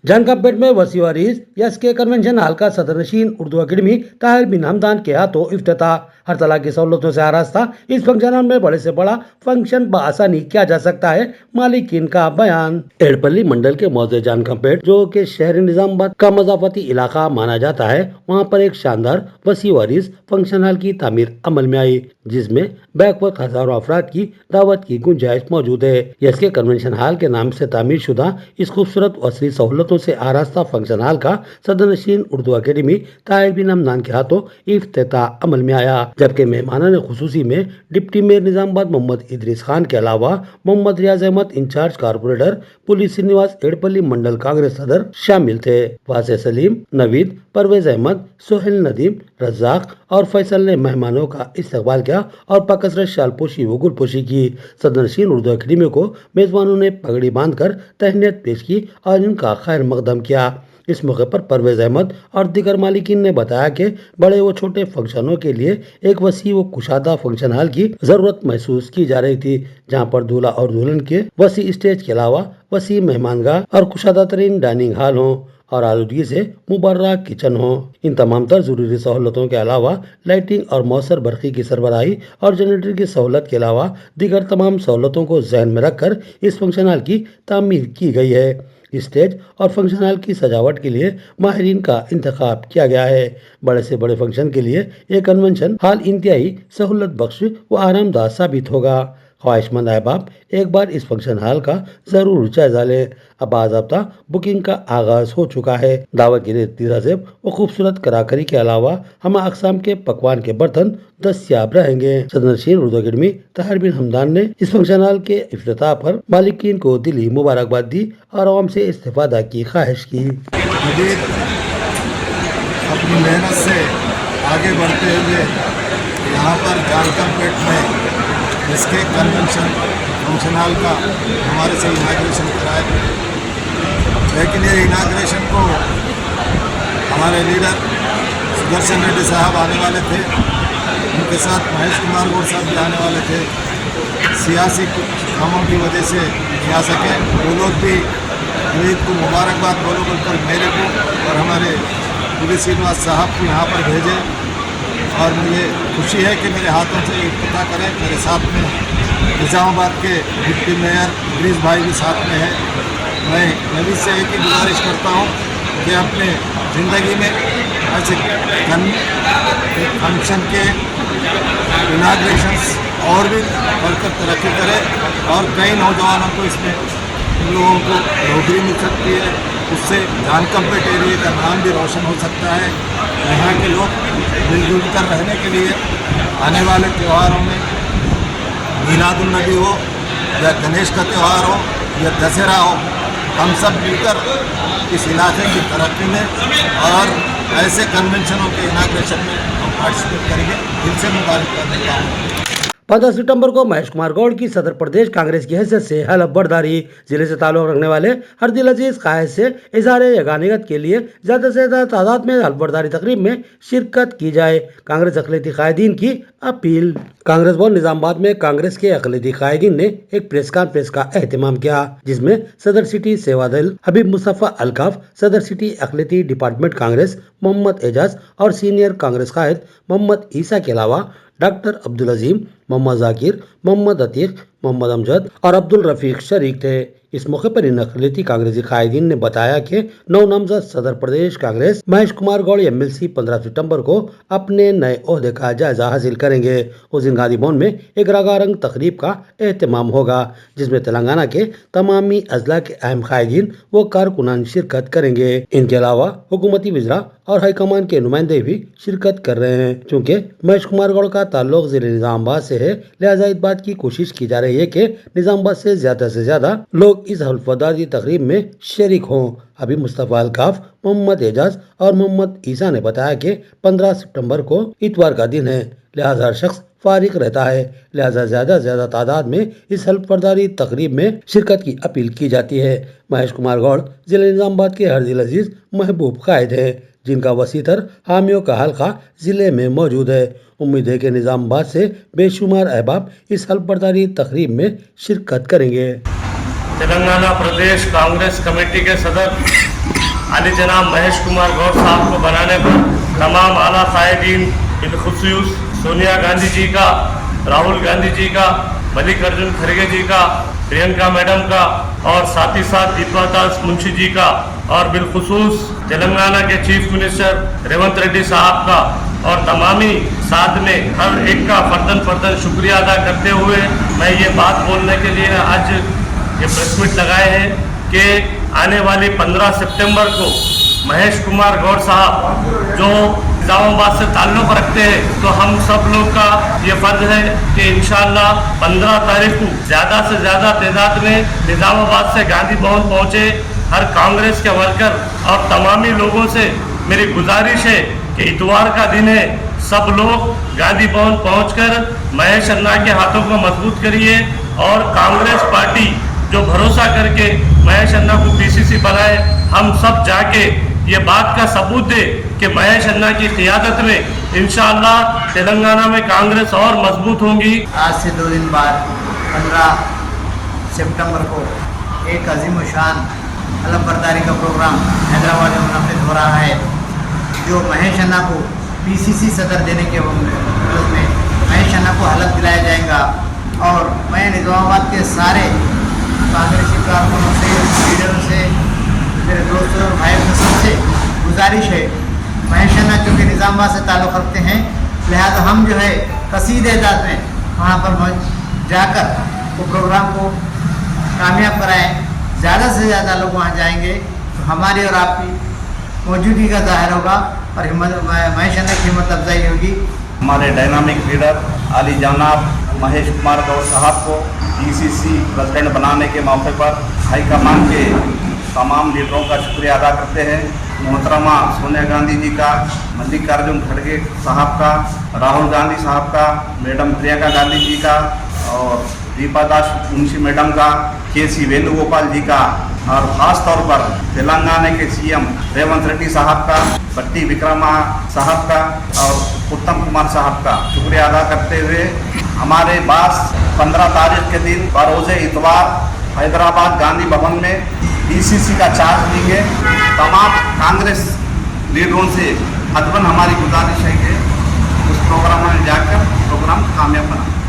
जानकापेट में वसी वारिस SK convention hall का सदरनशीन उर्दू अकेडमी ताहिर बिन हमदान के हाथों इफ्तिताह। हर तरह की सहूलतों से आरास्ता इस फंक्शन हॉल में बड़े से बड़ा फंक्शन बआसानी किया जा सकता है, मालिकीन का बयान। एड़पल्ली मंडल के मौजे जानकापेट, जो कि शहर निजामाबाद का मजाफती इलाका माना जाता है, वहाँ पर एक शानदार वसी वारिस फंक्शन हॉल की तामीर अमल में आई, जिसमें बैक वक्त हजारों अफराद की दावत की गुंजाइश मौजूद है। एसके कन्वेंशन हॉल के नाम से तामीर शुदा इस खूबसूरत वसी सहूलतों से आरास्ता फंक्शन हॉल का सदरनशीन उर्दू अकेडमी ताहिर बिन हमदान के हाथों इफ्तिताह अमल में आया, जबकि मेहमानान खुसूसी में डिप्टी मेयर निजामाबाद मोहम्मद इदरीस खान के अलावा Mohammed Riaz Ahmed incharge corporator police Srinivas Edapalli mandal Congress सदर शामिल थे। वासे सलीम, नवीद, परवेज अहमद, सोहेल नदीम, रज्जाक और फैसल ने मेहमानों का इस्तकबाल किया और पकसरत शालपोशी व गुलपोशी की। सदरनशीन उर्दू अकेडमी को मेजबानों ने पगड़ी बांधकर तहनीत पेश की और इनका खैर मकदम किया। इस मौके पर परवेज अहमद और दीगर मालिकीन ने बताया कि बड़े व छोटे फंक्शनों के लिए एक वसी व कुशादा फंक्शन हॉल की जरूरत महसूस की जा रही थी, जहां पर दूल्हा और दुल्हन के वसी स्टेज के अलावा वसी मेहमानगाह और कुशादा तरीन डाइनिंग हॉल हो और आलूदगी से मुबर्रक किचन हो। इन तमाम तर जरूरी सहूलतों के अलावा लाइटिंग और मौसर बरकी की सरबराही और जनरेटर की सहूलत के अलावा दीगर तमाम सहूलतों को जहन में रखकर इस फंक्शन हॉल की तामीर की गई है। स्टेज और फंक्शन हॉल की सजावट के लिए माहिरीन का इंतखाब किया गया है। बड़े से बड़े फंक्शन के लिए ये कन्वेंशन हॉल इंतहाई सहूलत बख्श व आरामदाह साबित होगा। ख्वाहिशमंद अहबाब एक बार इस फंक्शन हॉल का जरूर जायजा लें। अब बाज़ाब्ता बुकिंग का आगाज हो चुका है। दावत की तज़ेब व खूबसूरत कराकरी के अलावा हम अकसाम के पकवान के बर्तन दस्तियाब रहेंगे। सदरनशीन उर्दू अकेडमी ताहिर बिन हमदान ने इस फंक्शन हॉल के इफ्तिताह पर मालिकीन को दिली मुबारकबाद दी और आवाम से इस्तेफादा की ख्वाहिश की। अपनी मेहनत से आगे बढ़ते हुए यहाँ पर जानकापेट में इसके कन्वेंशन फंक्शन हॉल का हमारे से इनाग्रेशन कराया, लेकिन ये इनाग्रेशन को हमारे लीडर सुदर्शन रेड्डी साहब आने वाले थे, उनके साथ महेश कुमार गौड़ साहब भी आने वाले थे। सियासी कामों की वजह से नहीं आ सके। वो लोग भी ईद को मुबारकबाद बोलो बोलकर मेरे को और हमारे पुलिस श्रीनिवास साहब को यहाँ पर भेजे और मुझे खुशी है कि मेरे हाथों से इफ्तिताह करें। मेरे साथ में निजामाबाद के डिप्टी मेयर इदरीस भाई भी साथ में है। मैं नवीद से एक ही गुजारिश करता हूँ कि अपने ज़िंदगी में ऐसे फंक्शन के इनाग्रेशंस और भी बढ़कर तरक्की करें और कई नौजवानों को इसमें लोगों को नौकरी मिल सकती है। उससे जानकापेट एरिया का नाम भी रोशन हो सकता है। यहाँ के लोग मिलजुल कर रहने के लिए आने वाले त्योहारों में मीलादुन नबी हो या गणेश का त्यौहार हो या दशहरा हो, हम सब मिलकर इस इलाके की तरक्की में और ऐसे कन्वेंशनों के इनाग्रेशन में हम पार्टिसिपेट करेंगे। दिल से मुबारकबाद देता हूँ। 15 सितंबर को महेश कुमार गौड़ की सदर प्रदेश कांग्रेस की हैसियत से हलफ बर्दारी। जिले से ताल्लुक रखने वाले हर दिल अजीज कायद से इजहार यगानियत के लिए ज्यादा से ज्यादा तादाद में हलफ बर्दारी तकरीब में शिरकत की जाए। कांग्रेस अक़लियती कायदीन की अपील। कांग्रेस भवन निजामाबाद में कांग्रेस के अक़लियती कायदीन ने एक प्रेस कॉन्फ्रेंस का एहतमाम किया, जिसमें सदर सिटी सेवा दल हबीब मुस्तफ़ा अलकाफ, सदर सिटी अक़लियती डिपार्टमेंट कांग्रेस मोहम्मद एजाज और सीनियर कांग्रेस कायद मोहम्मद ईसा के अलावा डॉक्टर अब्दुल अजीम, मोहम्मद जाकिर, मोहम्मद अतीक, मोहम्मद अमजद और अब्दुल रफीक शरीक थे। इस मौके पर इन अक़लियती कांग्रेसी कायदीन ने बताया कि नौ नामजद सदर प्रदेश कांग्रेस महेश कुमार गौड़ MLC 15 सितंबर को अपने नए ओहदे का जायजा हासिल करेंगे। उस दिन गांधी भवन में एक रंगारंग तकरीब का एहतमाम होगा, जिसमें तेलंगाना के तमामी अजला के अहम कायदीन व कारकुनान शिरकत करेंगे। इनके अलावा हुकूमती वज़रा और हाईकमान के नुमाइंदे भी शिरकत कर रहे हैं। चूँकि महेश कुमार गौड़ का ताल्लुक जिले निजामाबाद से है, लिहाजा इस बात की कोशिश की जा रही है कि निजामाबाद से ज्यादा लोग इस हल्फबर्दारी तकरीब में शरीक हों। हबीब मुस्तफ़ा अलकाफ, मोहम्मद एजाज और मोहम्मद ईसा ने बताया कि 15 सितंबर को इतवार का दिन है, लिहाजा हर शख्स फारिग रहता है, लिहाजा ज्यादा तादाद में इस हल्फबर्दारी तकरीब में शिरकत की अपील की जाती है। महेश कुमार गौड़ जिले निजामाबाद के हर दिल अजीज महबूब कायद है, जिनका वसीतर हामियों का हल्का जिले में मौजूद है। उम्मीद है कि निजामाबाद से बेशुमार अहबाब इस हल्फबर्दारी तकरीब में शिरकत करेंगे। तेलंगाना प्रदेश कांग्रेस कमेटी के सदर आली जनाब महेश कुमार गौर साहब को बनाने पर तमाम आला कायदीन बिलखुसूस सोनिया गांधी जी का, राहुल गांधी जी का, मल्लिकार्जुन खड़गे जी का, प्रियंका मैडम का और साथ ही साथ दीपादास मुंशी जी का और बिलखुसूस तेलंगाना के चीफ मिनिस्टर रेवंत रेड्डी साहब का और तमामी साथ में हर एक का फर्दन शुक्रिया अदा करते हुए मैं ये बात बोलने के लिए आज ये प्रेस मीट लगाए हैं कि आने वाली 15 सितंबर को महेश कुमार गौर साहब जो निजामाबाद से ताल्लुक़ रखते हैं, तो हम सब लोग का ये फर्ज है कि इंशाअल्लाह 15 तारीख को ज़्यादा से ज़्यादा तादाद में निजामाबाद से गांधी भवन पहुँचे। हर कांग्रेस के वर्कर और तमामी लोगों से मेरी गुजारिश है कि इतवार का दिन है, सब लोग गांधी भवन पहुंचकर महेश अन्ना के हाथों को मजबूत करिए और कांग्रेस पार्टी जो भरोसा करके महेश अन्ना को पीसीसी बनाए, हम सब जाके ये बात का सबूत दे कि महेश अन्ना की क़ियादत में इंशाअल्लाह तेलंगाना में कांग्रेस और मजबूत होंगी। आज से 2 दिन बाद 15 सितंबर को एक अजीम शान अलम बरदारी का प्रोग्राम हैदराबाद में मुनक़िद हो रहा है, जो महेश अन्ना को पीसीसी सदर देने के विरोध में महेश अन्ना को हलफ दिलाया जाएगा। और मैं निजामाबाद के सारे कांग्रेसी कारकुनों से, लीडरों से, मेरे दोस्तों और भाइयों से सबसे गुजारिश है, महेश अन्ना क्योंकि निजामाबाद से ताल्लुक़ रखते हैं, लिहाजा हम जो है कसीद एजाज में वहाँ पर जाकर वो प्रोग्राम को कामयाब कराएँ। ज़्यादा से ज़्यादा लोग वहाँ जाएंगे तो हमारी और आपकी मौजूदगी का जाहिर होगा और महेश अन्ना की हिम्मत अफजाई होगी। हमारे डायनामिक लीडर आली जनाब महेश कुमार गौर साहब को पीसीसी प्रेसिडेंट बनाने के मौके पर हाईकमान के तमाम लीडरों का शुक्रिया अदा करते हैं। मोहतरमा सोनिया गांधी जी का, मल्लिकार्जुन खड़गे साहब का, राहुल गांधी साहब का, मैडम प्रियंका गांधी जी का और दीपादास मुंशी मैडम का, केसी वेणुगोपाल जी का और ख़ास तौर पर तेलंगाना के सीएम रेवंत रेड्डी साहब का, भट्टी विक्रमा साहब का और उत्तम कुमार साहब का शुक्रिया अदा करते हुए हमारे पास 15 तारीख के दिन बरोज़ इतवार हैदराबाद गांधी भवन में पीसीसी का चार्ज लेंगे। तमाम कांग्रेस लीडरों से अदबन हमारी गुजारिश है कि उस प्रोग्राम में जाकर प्रोग्राम कामयाब बना।